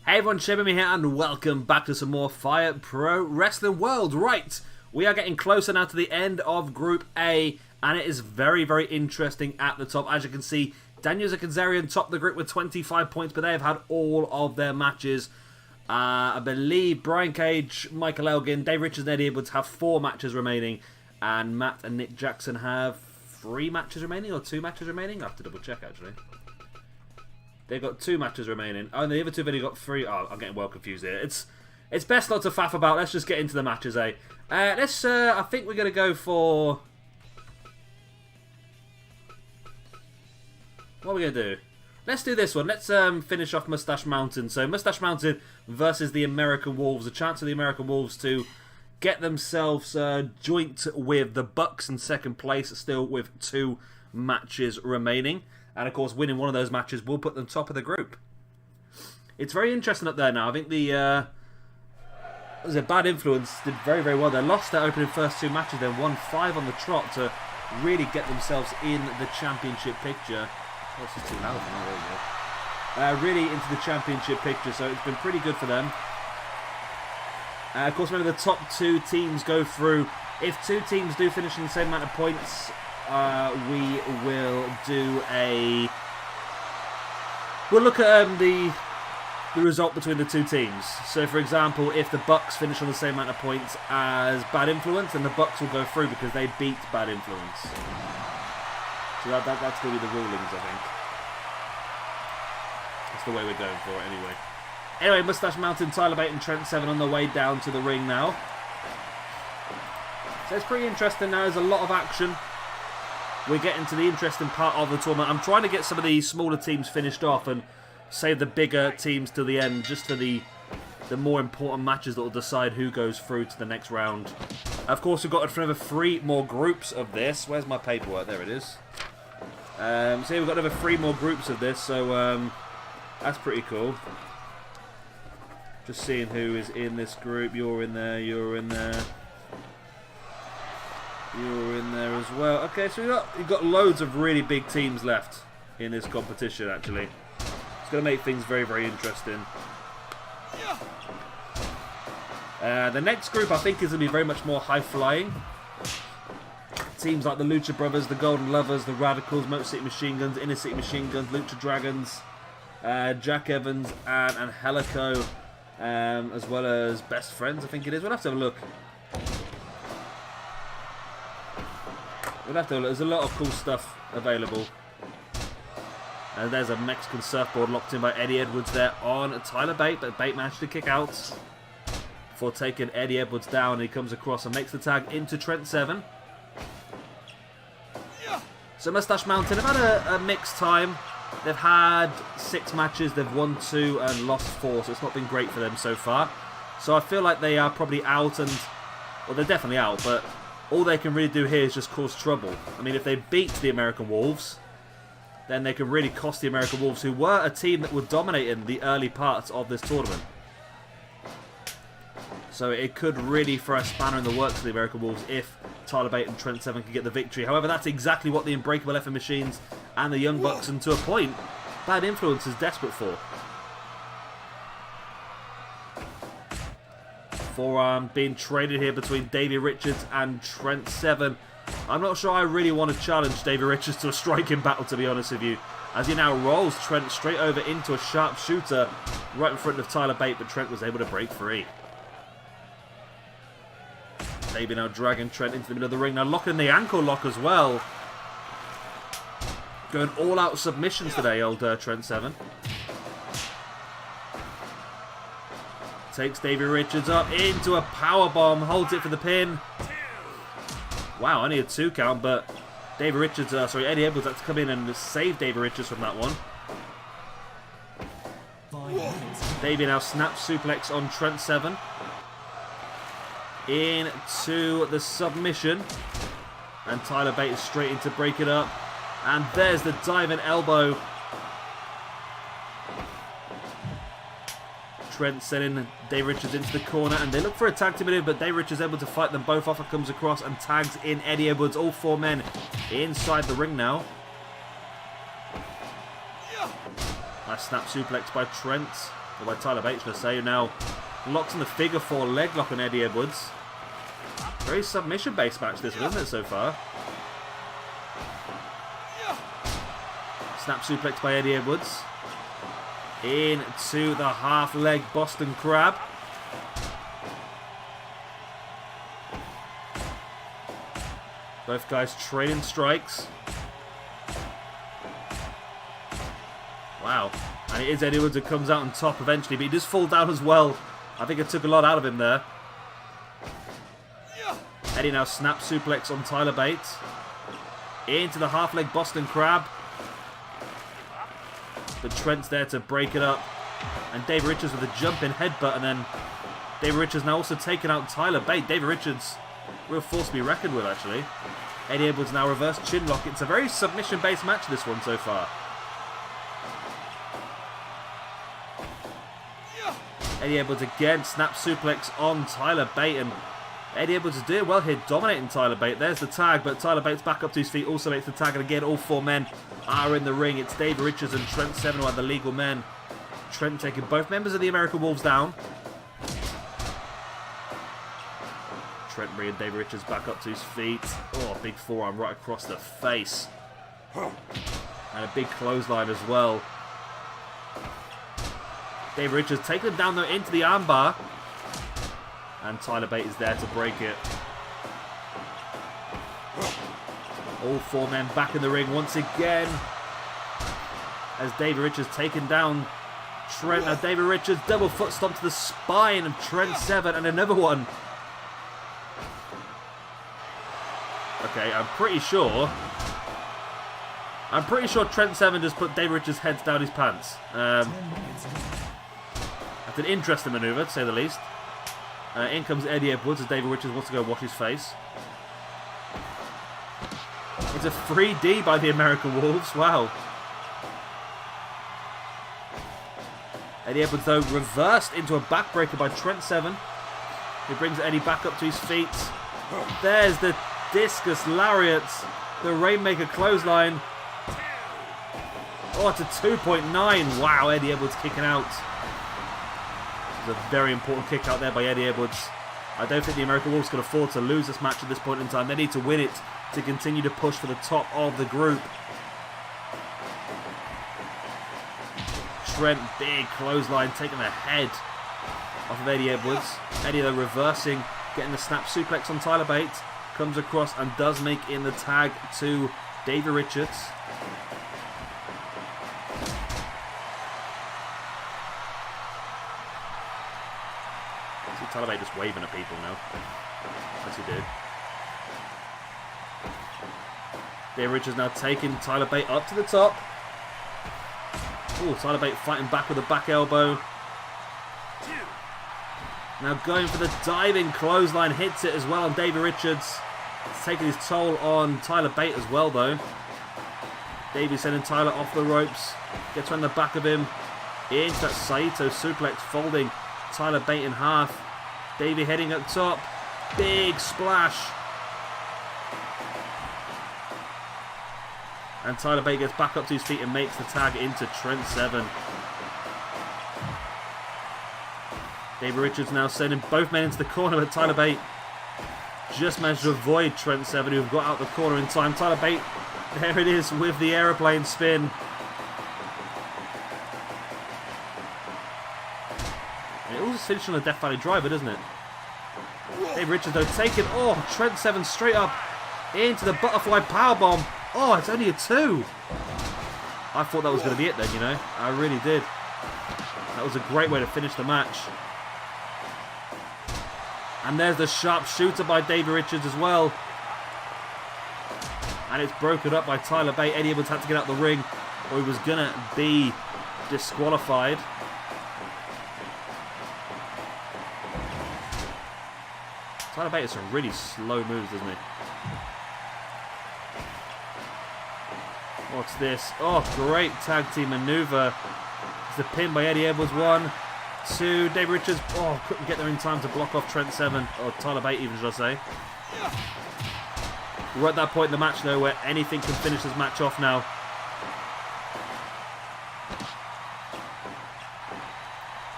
Hey everyone, Shibumi here and welcome back to some more Fire Pro Wrestling World. Right, we are getting closer now to the end of Group A and it is very, very interesting at the top. As you can see, Daniel Kazarian top the group with 25 points, but they have had all of their matches. I believe Brian Cage, Michael Elgin, Dave Richards and Eddie Edwards have 4 matches remaining and Matt and Nick Jackson have 3 matches remaining or 2 matches remaining. I have to double check actually. They've got 2 matches remaining. Oh, and the other 2 have only got 3. Oh, I'm getting well confused here. It's best not to faff about. Let's just get into the matches, eh? I think we're going to go for... What are we going to do? Let's do this one. Let's finish off Mustache Mountain. So, Mustache Mountain versus the American Wolves. A chance for the American Wolves to get themselves joint with the Bucks in second place, still with 2 matches remaining. And, of course, winning one of those matches will put them top of the group. It's very interesting up there now. I think the Bad Influence did very, very well. They lost their opening first 2 matches, then won 5 on the trot to really get themselves in the championship picture. Oh, this is too loud for me. Really into the championship picture, so it's been pretty good for them. Of course, remember the top 2 teams go through. If 2 teams do finish in the same amount of points... we will do a... We'll look at the result between the 2 teams. So, for example, if the Bucks finish on the same amount of points as Bad Influence, then the Bucks will go through because they beat Bad Influence. So that's going to be the rulings, I think. That's the way we're going for it, anyway. Anyway, Mustache Mountain, Tyler Bate and Trent Seven on the way down to the ring now. So it's pretty interesting now. There's a lot of action. We're getting to the interesting part of the tournament. I'm trying to get some of the smaller teams finished off and save the bigger teams to the end, just for the more important matches that will decide who goes through to the next round. Of course, we've got another 3 more groups of this. Where's my paperwork? There it is. So here we've got another 3 more groups of this, so that's pretty cool. Just seeing who is in this group. You're in there, you're in there. You're in there as well. Okay, so we've got loads of really big teams left in this competition, actually. It's going to make things very, very interesting. The next group, I think, is going to be very much more high-flying. Teams like the Lucha Brothers, the Golden Lovers, the Radicals, Motor City Machine Guns, Inner City Machine Guns, Lucha Dragons, Jack Evans, and Angelico, as well as Best Friends, I think it is. We'll have to have a look. We'll have to look. There's a lot of cool stuff available. And there's a Mexican surfboard locked in by Eddie Edwards there on Tyler Bate, but Bate managed to kick out before taking Eddie Edwards down. He comes across and makes the tag into Trent Seven. So Mustache Mountain have had a mixed time. They've had 6 matches, they've won 2 and lost 4, so it's not been great for them so far. So I feel like they are probably out, and well, they're definitely out, but all they can really do here is just cause trouble. I mean, if they beat the American Wolves, then they can really cost the American Wolves, who were a team that were dominating the early parts of this tournament. So it could really throw a spanner in the works for the American Wolves if Tyler Bate and Trent Seven can get the victory. However, that's exactly what the Unbreakable FM Machines and the Young Bucks, and to a point, Bad Influence is desperate for. Forearm being traded here between Davey Richards and Trent Seven. I'm not sure I really want to challenge Davey Richards to a striking battle, to be honest with you, as he now rolls Trent straight over into a sharpshooter right in front of Tyler Bate, but Trent was able to break free. Davey now dragging Trent into the middle of the ring, now locking the ankle lock as well. Going all out submissions today, old Trent Seven. Takes Davey Richards up into a powerbomb, holds it for the pin. Wow, only a 2 count, but Davey Richards, Eddie Edwards had to come in and save Davey Richards from that one. Davey now snaps suplex on Trent Seven. Into the submission. And Tyler Bate is straight in to break it up. And there's the diving elbow. Trent sending Dave Richards into the corner, and they look for a tag team in, but Dave Richards able to fight them both off and comes across and tags in Eddie Edwards. All 4 men inside the ring now. Nice snap suplex by Trent. Or by Tyler Bate, should I say, who now locks in the figure 4 leg lock on Eddie Edwards. Very submission-based match this one, isn't it, so far? Snap suplex by Eddie Edwards. Into the half-leg Boston Crab. Both guys trading strikes. Wow. And it is Eddie Edwards who comes out on top eventually, but he does fall down as well. I think it took a lot out of him there. Eddie now snap suplex on Tyler Bate. Into the half-leg Boston Crab. But Trent's there to break it up. And David Richards with a jumping headbutt. And then David Richards now also taking out Tyler Bate. David Richards, real force to be reckoned with, actually. Eddie Edwards now reverse chin lock. It's a very submission-based match, this one, so far. Eddie Edwards again, snap suplex on Tyler Bate, and Eddie Edwards is doing well here, dominating Tyler Bate. There's the tag, but Tyler Bate's back up to his feet, also makes the tag, and again, all 4 men are in the ring. It's David Richards and Trent Seven who are the legal men. Trent taking both members of the American Wolves down. Trent bringing David Richards back up to his feet. Oh, big forearm right across the face. And a big clothesline as well. David Richards taking him down though into the armbar. And Tyler Bate is there to break it. All 4 men back in the ring once again. As David Richards taking down Trent. Now David Richards double foot stomp to the spine of Trent Seven, and another one. Okay, I'm pretty sure Trent Seven just put David Richards' heads down his pants. That's an interesting maneuver, to say the least. In comes Eddie Edwards as David Richards wants to go wash his face. It's a 3D by the American Wolves. Wow. Eddie Edwards, though, reversed into a backbreaker by Trent Seven. He brings Eddie back up to his feet. There's the discus lariat. The Rainmaker clothesline. Oh, it's a 2.9. Wow, Eddie Edwards kicking out. A very important kick out there by Eddie Edwards. I don't think the American Wolves can afford to lose this match at this point in time. They need to win it to continue to push for the top of the group. Trent, big clothesline, taking the head off of Eddie Edwards. Eddie, though, reversing, getting the snap suplex on Tyler Bate. Comes across and does make in the tag to David Richards. Tyler Bate just waving at people now. As he did. David Richards now taking Tyler Bate up to the top. Oh, Tyler Bate fighting back with a back elbow. Now going for the diving clothesline. Hits it as well on David Richards. It's taking his toll on Tyler Bate as well, though. Davey sending Tyler off the ropes. Gets on the back of him. Into that Saito suplex, folding Tyler Bate in half. Davey heading up top. Big splash. And Tyler Bate gets back up to his feet and makes the tag into Trent Seven. David Richards now sending both men into the corner, but Tyler Bate just managed to avoid Trent Seven, who have got out the corner in time. Tyler Bate, there it is with the aeroplane spin. It all just finished on a Death Valley driver, doesn't it? David Richards, though, taking, Trent Seven straight up into the butterfly powerbomb. Oh, it's only a 2. I thought that was going to be it then, you know. I really did. That was a great way to finish the match. And there's the sharp shooter by David Richards as well. And it's broken up by Tyler Bate. Eddie Edwards had to get out the ring, or he was going to be disqualified. Tyler Bate has some really slow moves, doesn't he? What's this? Oh, great tag team maneuver. It's the pin by Eddie Edwards. 1, 2. David Richards, couldn't get there in time to block off Trent Seven. Or Tyler Bate even, should I say. We're at that point in the match, though, where anything can finish this match off now.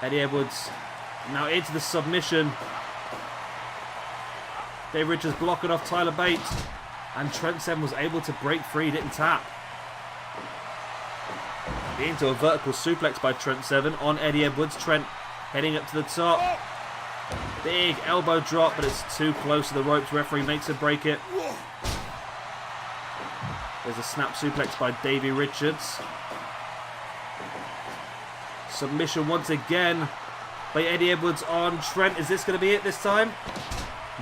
Eddie Edwards now into the submission. Dave Richards blocking off Tyler Bate. And Trent Seven was able to break free, didn't tap. Into a vertical suplex by Trent Seven on Eddie Edwards. Trent heading up to the top. Big elbow drop, but it's too close to the ropes. Referee makes it break it. There's a snap suplex by Davey Richards. Submission once again by Eddie Edwards on Trent. Is this going to be it this time?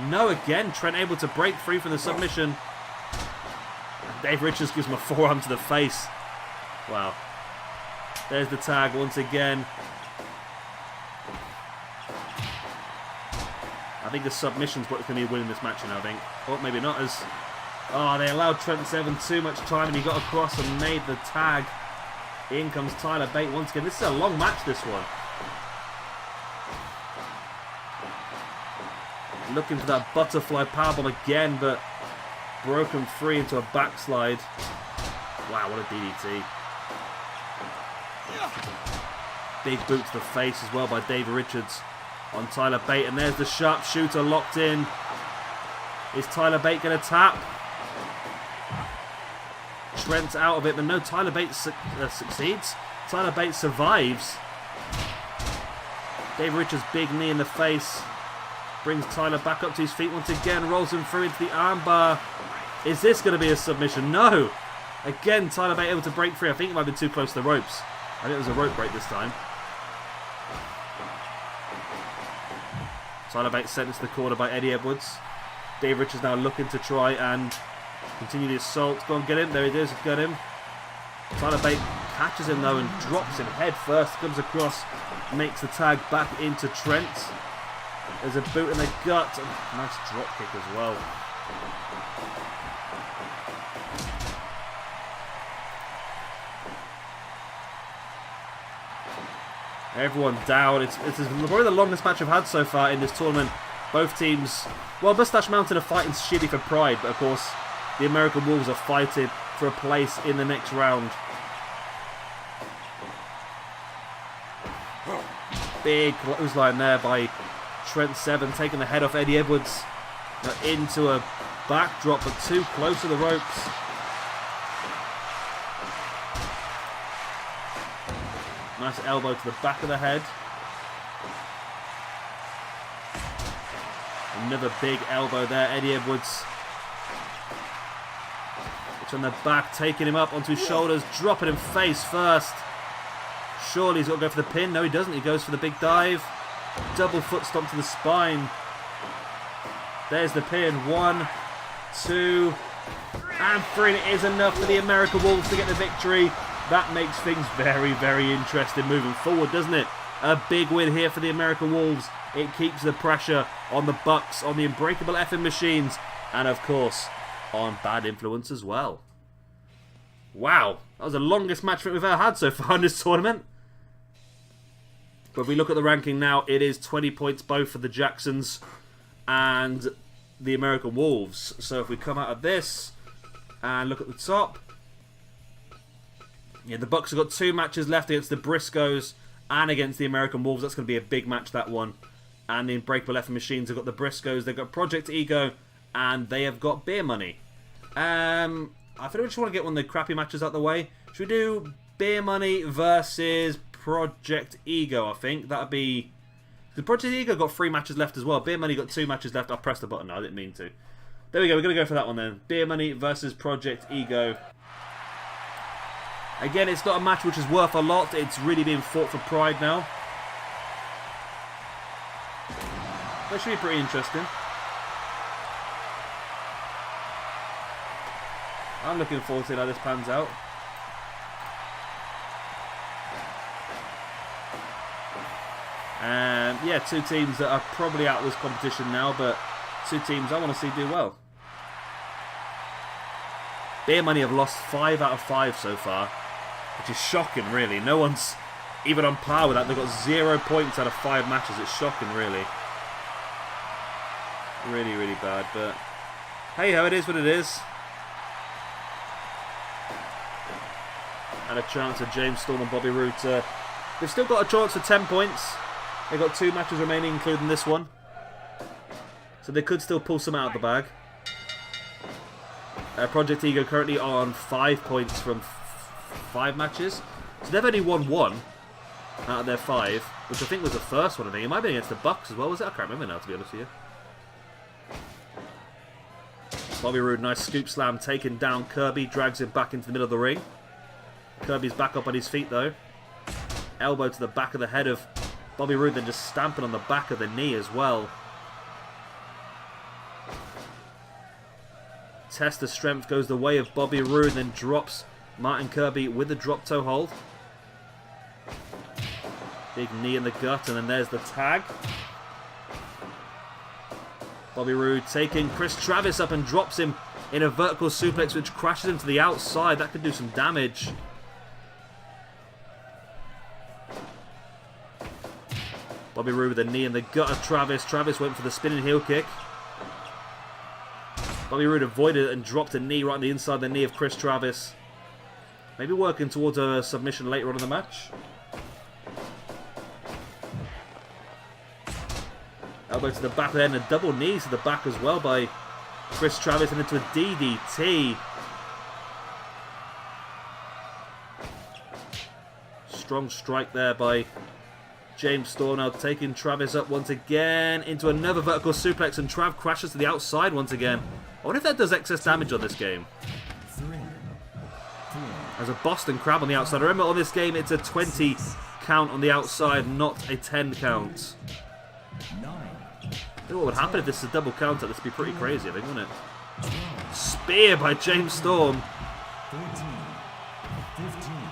No, again. Trent able to break free from the submission. Dave Richards gives him a forearm to the face. Wow. There's the tag once again. I think the submission's what's going to be winning this match, I think. Or maybe not as... Oh, they allowed Trent Seven too much time and he got across and made the tag. In comes Tyler Bate once again. This is a long match, this one. Looking for that butterfly powerbomb again, but broken free into a backslide. Wow, what a DDT. Big boot to the face as well by Davey Richards on Tyler Bate. And there's the sharpshooter locked in. Is Tyler Bate going to tap? Trent's out of it, but no, Tyler Bate succeeds. Tyler Bate survives. Davey Richards' big knee in the face. Brings Tyler back up to his feet once again. Rolls him through into the armbar. Is this going to be a submission? No! Again, Tyler Bate able to break free. I think it might have been too close to the ropes. I think it was a rope break this time. Tyler Bate sent into the corner by Eddie Edwards. Dave Richards now looking to try and continue the assault. Go on, get him. There he is. Got him. Tyler Bate catches him though and drops him head first. Comes across, makes the tag back into Trent. There's a boot in the gut. Nice drop kick as well. Everyone down. It's probably the longest match I've had so far in this tournament. Both teams, well, Mustache Mountain are fighting shitty for pride, but of course the American Wolves are fighting for a place in the next round. Big clothesline there by Trent Seven, taking the head off Eddie Edwards. Now into a backdrop, but too close to the ropes. Nice elbow to the back of the head. Another big elbow there. Eddie Edwards. It's on the back, taking him up onto his shoulders, dropping him face first. Surely he's got to go for the pin. No, he doesn't. He goes for the big dive. Double foot stomp to the spine. There's the pin. 1, 2, and 3. And it is enough for the American Wolves to get the victory. That makes things very, very interesting moving forward, doesn't it? A big win here for the American Wolves. It keeps the pressure on the Bucks, on the Unbreakable effing Machines, and of course, on Bad Influence as well. Wow, that was the longest match we've ever had so far in this tournament. But if we look at the ranking now, it is 20 points both for the Jacksons and the American Wolves. So if we come out of this and look at the top, yeah, the Bucks have got 2 matches left against the Briscoes and against the American Wolves. That's going to be a big match, that one. And the Unbreakable effing Machines have got the Briscoes, they've got Project Ego, and they have got Beer Money. I think we just want to get one of the crappy matches out of the way. Should we do Beer Money versus Project Ego, I think? That would be... The Project Ego got 3 matches left as well. Beer Money got 2 matches left. I pressed the button. No, I didn't mean to. There we go. We're going to go for that one then. Beer Money versus Project Ego. Again, it's not a match which is worth a lot. It's really being fought for pride now. That should be pretty interesting. I'm looking forward to seeing how this pans out. Yeah, 2 teams that are probably out of this competition now, but 2 teams I want to see do well. Beer Money have lost 5 out of 5 so far, which is shocking, really. No one's even on par with that. They've got 0 points out of 5 matches. It's shocking, really. Really, really bad, but hey ho, it is what it is. And a chance of James Storm and Bobby Roode. They've still got a chance for 10 points. They've got 2 matches remaining, including this one. So they could still pull some out of the bag. Project Ego currently on 5 points from 5 matches. So they've only won 1 out of their 5, which I think was the first one. I think it might be against the Bucks as well, was it? I can't remember now, to be honest with you. Bobby Roode, nice scoop slam, taking down Kirby, drags him back into the middle of the ring. Kirby's back up on his feet though. Elbow to the back of the head of Bobby Roode, then just stamping on the back of the knee as well. Test of strength goes the way of Bobby Roode, then drops Martin Kirby with the drop toe hold. Big knee in the gut, and then there's the tag. Bobby Roode taking Chris Travis up and drops him in a vertical suplex, which crashes him to the outside. That could do some damage. Bobby Roode with a knee in the gut of Travis. Travis went for the spinning heel kick. Bobby Roode avoided it and dropped a knee right on the inside of the knee of Chris Travis. Maybe working towards a submission later on in the match. Elbow to the back there and a double knee to the back as well by Chris Travis and into a DDT. Strong strike there by James Storm, now taking Travis up once again into another vertical suplex, and Trav crashes to the outside once again. I wonder if that does excess damage on this game. There's a Boston Crab on the outside. Remember, on this game it's a 20 count on the outside, not a 10 count. I don't know what would happen if this is a double counter. This would be pretty crazy, I think, wouldn't it? Spear by James Storm.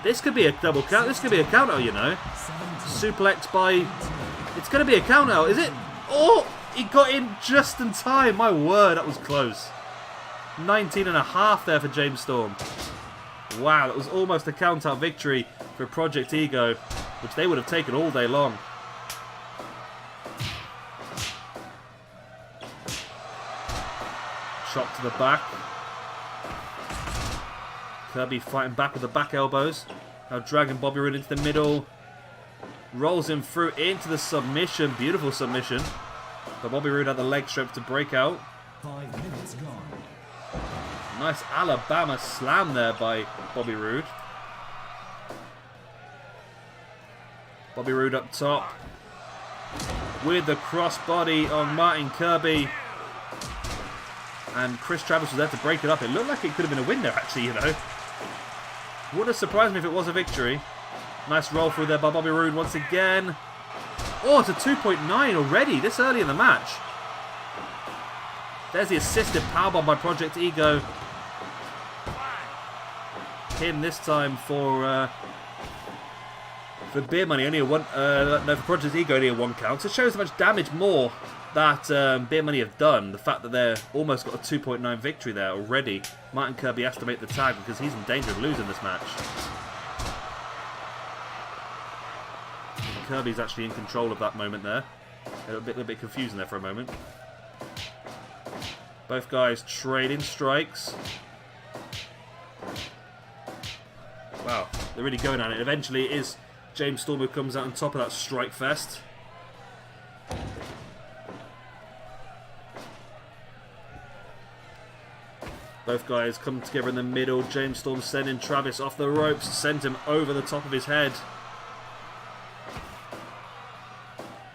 This could be a double count. This could be a count out, you know. Suplex by... It's going to be a count out, is it? Oh! He got in just in time. My word, that was close. 19.5 there for James Storm. Wow, that was almost a count out victory for Project Ego, which they would have taken all day long. Shot to the back. Kirby fighting back with the back elbows. Now dragging Bobby Roode into the middle. Rolls him through into the submission. Beautiful submission. But Bobby Roode had the leg strength to break out. 5 minutes gone. Nice Alabama slam there by Bobby Roode. Bobby Roode up top. With the crossbody on Martin Kirby. And Chris Travis was there to break it up. It looked like it could have been a win there, actually, you know. Would have surprised me if it was a victory. Nice roll through there by Bobby Roode once again. Oh, it's a 2.9 already, this early in the match. There's the assisted powerbomb by Project Ego. Him this time for Beer Money, only a one. No, for Project Ego, only a 1 count. So it shows how much damage more that Beer Money have done. The fact that they're almost got a 2.9 victory there already. Martin Kirby has to make the tag because he's in danger of losing this match. And Kirby's actually in control of that moment there. A little bit confusing there for a moment. Both guys trading strikes. Wow, they're really going at it. Eventually it is James Storm who comes out on top of that strike fest. Both guys come together in the middle. James Storm sending Travis off the ropes, sent him over the top of his head.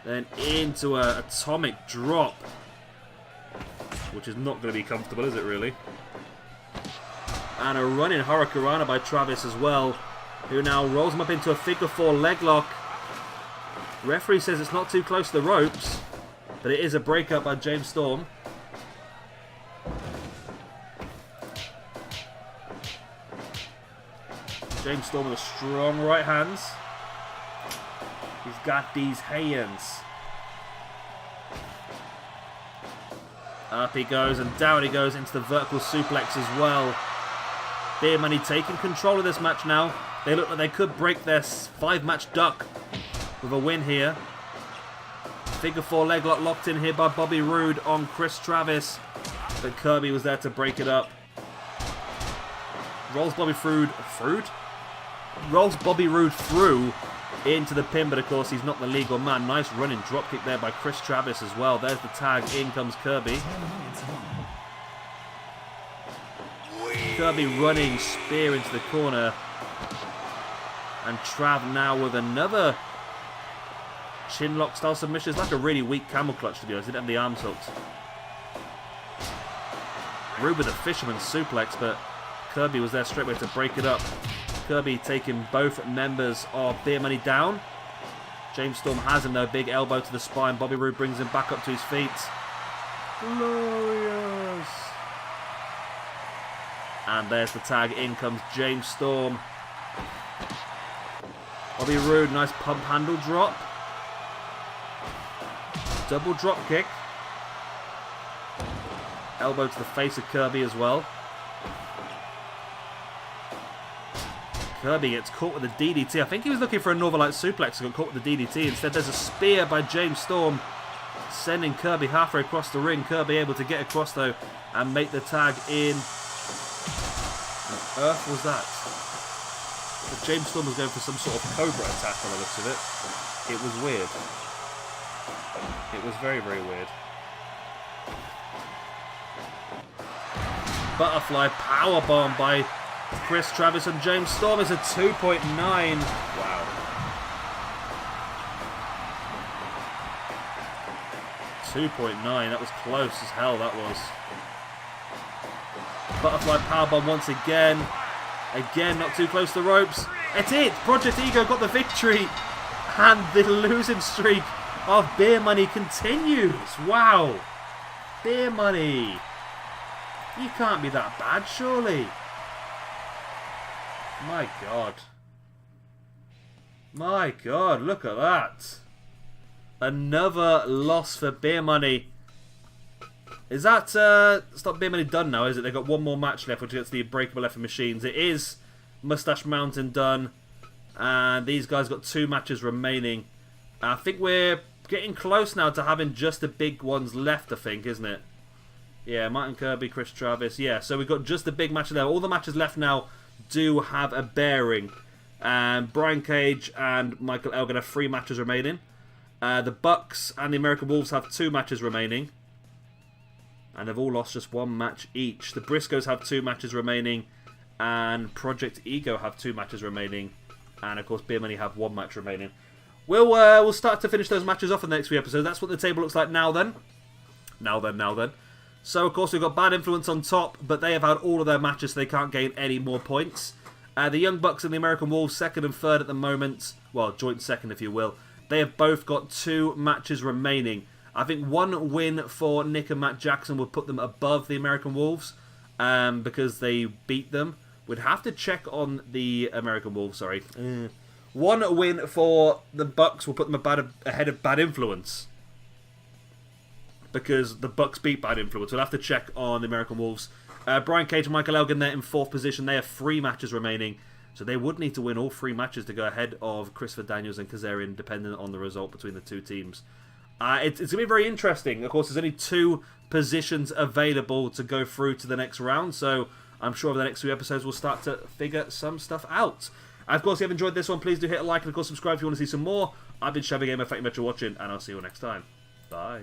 Then into an atomic drop, which is not going to be comfortable, is it really? And a running Hurricanrana by Travis as well, who now rolls him up into a figure 4 leg lock. Referee says it's not too close to the ropes, but it is a breakup by James Storm. James Storm with strong right hands. He's got these hands. Up he goes and down he goes into the vertical suplex as well. Beer Money taking control of this match now. They look like they could break their 5-match duck with a win here. Figure 4 leg lock locked in here by Bobby Roode on Chris Travis. But Kirby was there to break it up. Rolls Bobby Roode through into the pin, but of course he's not the legal man. Nice running dropkick there by Chris Travis as well. There's the tag. In comes Kirby. 10 minutes gone. Kirby running spear into the corner. And Trav now with another chinlock style submission. It's like a really weak camel clutch, to be honest. He didn't have the arms hooked. Rude with a fisherman's suplex, but Kirby was there straight away to break it up. Kirby taking both members of Beer Money down. James Storm has him though. Big elbow to the spine. Bobby Roode brings him back up to his feet. Glorious. And there's the tag. In comes James Storm. Bobby Roode, nice pump handle drop. Double drop kick. Elbow to the face of Kirby as well. Kirby gets caught with a DDT. I think he was looking for a Northern Light suplex and got caught with the DDT. Instead, there's a spear by James Storm, sending Kirby halfway across the ring. Kirby able to get across, though, and make the tag in. What on earth was that? But James Storm was going for some sort of Cobra attack on the looks of it. It was weird. It was very, very weird. Butterfly powerbomb by Chris Travis and James Storm is a 2.9. Wow. 2.9. That was close as hell, that was. Butterfly powerbomb once again. Again, not too close to the ropes. It's it! Project Ego got the victory. And the losing streak of Beer Money continues. Wow. Beer Money. You can't be that bad, surely. My God. My God, look at that. Another loss for Beer Money. Is that, it's not Beer Money done now, is it? They've got one more match left, which gets the Unbreakable Effort Machines. It is Mustache Mountain done. And these guys got 2 matches remaining. I think we're getting close now to having just the big ones left, I think, isn't it? Yeah, Martin Kirby, Chris Travis. Yeah, so we've got just the big matches there. All the matches left now do have a bearing. Brian Cage and Michael Elgin have 3 matches remaining. The Bucks and the American Wolves have 2 matches remaining. And they've all lost just 1 match each. The Briscoes have 2 matches remaining. And Project Ego have 2 matches remaining. And of course, Beer Money have 1 match remaining. We'll start to finish those matches off in the next few episodes. That's what the table looks like now then. Now then. So, of course, we've got Bad Influence on top, but they have had all of their matches, so they can't gain any more points. The Young Bucks and the American Wolves, 2nd and 3rd at the moment. Well, joint 2nd, if you will. They have both got 2 matches remaining. I think 1 win for Nick and Matt Jackson would put them above the American Wolves, because they beat them. We'd have to check on the American Wolves, sorry. 1 win for the Bucks will put them ahead of Bad Influence, because the Bucks beat Bad Influence. We'll have to check on the American Wolves. Brian Cage and Michael Elgin, they're in 4th position. They have 3 matches remaining. So they would need to win all 3 matches to go ahead of Christopher Daniels and Kazarian, depending on the result between the 2 teams. It's going to be very interesting. Of course, there's only 2 positions available to go through to the next round. So I'm sure over the next few episodes we'll start to figure some stuff out. And of course, if you have enjoyed this one, please do hit a like and of course subscribe if you want to see some more. I've been Shabby Gamer. Thank you very much for watching, and I'll see you all next time. Bye.